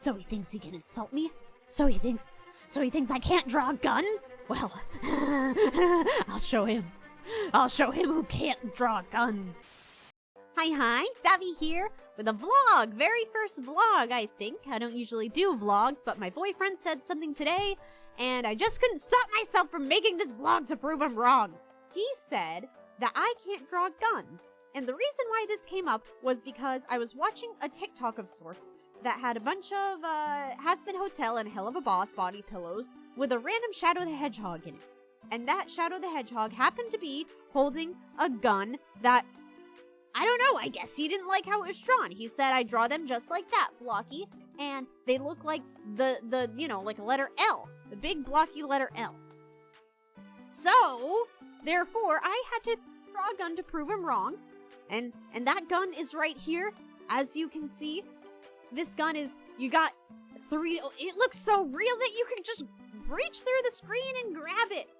So he thinks he can insult me? So he thinks I can't draw guns? Well, I'll show him. I'll show him who can't draw guns. Hi, Davy here with a vlog. Very first vlog, I think. I don't usually do vlogs, but my boyfriend said something today, and I just couldn't stop myself from making this vlog to prove him wrong. He said that I can't draw guns. And the reason why this came up was because I was watching a TikTok of sorts that had a bunch of Has-Been Hotel and Hell of a Boss body pillows with a random Shadow the Hedgehog in it. And that Shadow the Hedgehog happened to be holding a gun that, I don't know, I guess he didn't like how it was drawn. He said, I draw them just like that, blocky, and they look like the you know, like a letter L. The big blocky letter L. So, therefore, I had to draw a gun to prove him wrong. And that gun is right here, as you can see. This gun is, you got three, it looks so real that you can just reach through the screen and grab it.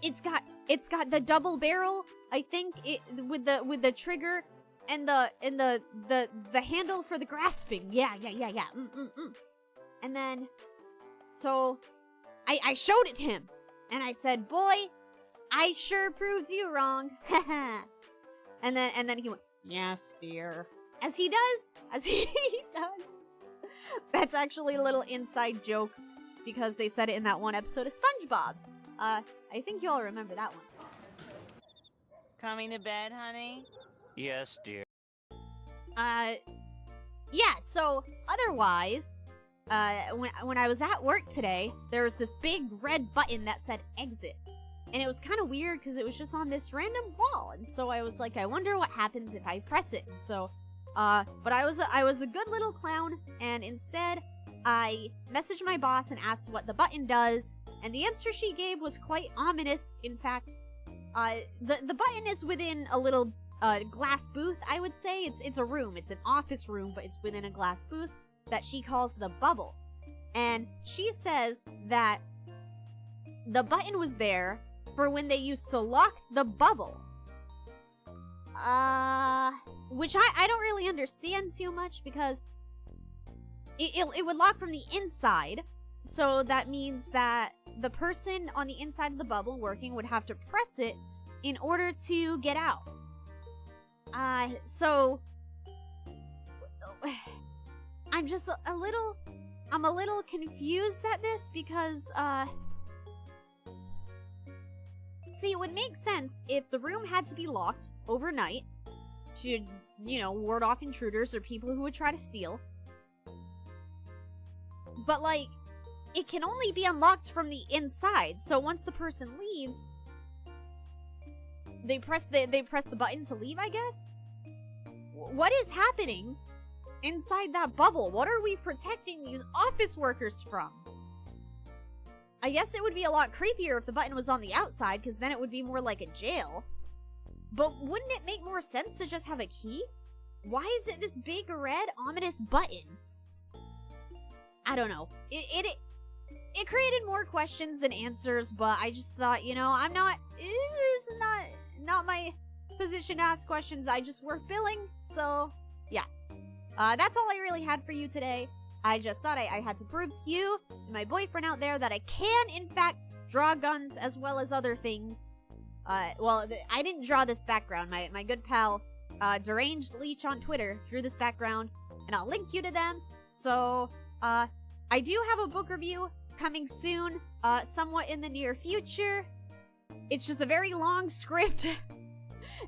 It's got the double barrel, I think, with the trigger and the handle for the grasping. Yeah. And then, so, I showed it to him, and I said, boy, I sure proved you wrong. and then he went, yes, dear. As he does. That's actually a little inside joke, because they said it in that one episode of SpongeBob. I think you all remember that one. Coming to bed, honey? Yes, dear. Yeah, so, otherwise, when I was at work today, there was this big red button that said exit. And it was kind of weird, because it was just on this random wall. And so I was like, I wonder what happens if I press it. And so, but I was a good little clown, and instead, I messaged my boss and asked what the button does, and the answer she gave was quite ominous. In fact, the button is within a little glass booth, I would say. It's a room, it's an office room, but it's within a glass booth that she calls the bubble. And she says that the button was there for when they used to lock the bubble. Which I don't really understand too much, because it would lock from the inside, so that means that the person on the inside of the bubble working would have to press it in order to get out. So I'm just a little confused at this, because see, it would make sense if the room had to be locked overnight to, you know, ward off intruders or people who would try to steal. But, like, it can only be unlocked from the inside, so once the person leaves, they press the button to leave, I guess? What is happening inside that bubble? What are we protecting these office workers from? I guess it would be a lot creepier if the button was on the outside, because then it would be more like a jail. But wouldn't it make more sense to just have a key? Why is it this big red ominous button? I don't know. It created more questions than answers, but I just thought, you know, this is not my position to ask questions. I just work billing, so yeah. That's all I really had for you today. I just thought I had to prove to you and my boyfriend out there that I can, in fact, draw guns as well as other things. Well, I didn't draw this background. My good pal, Deranged Leech on Twitter, drew this background, and I'll link you to them. So, I do have a book review coming soon, somewhat in the near future. It's just a very long script,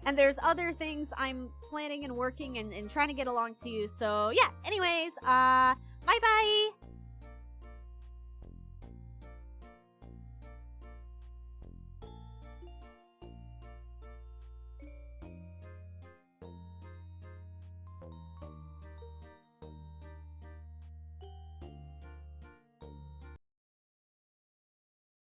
and there's other things I'm planning and working and trying to get along to. So, yeah, anyways, bye-bye!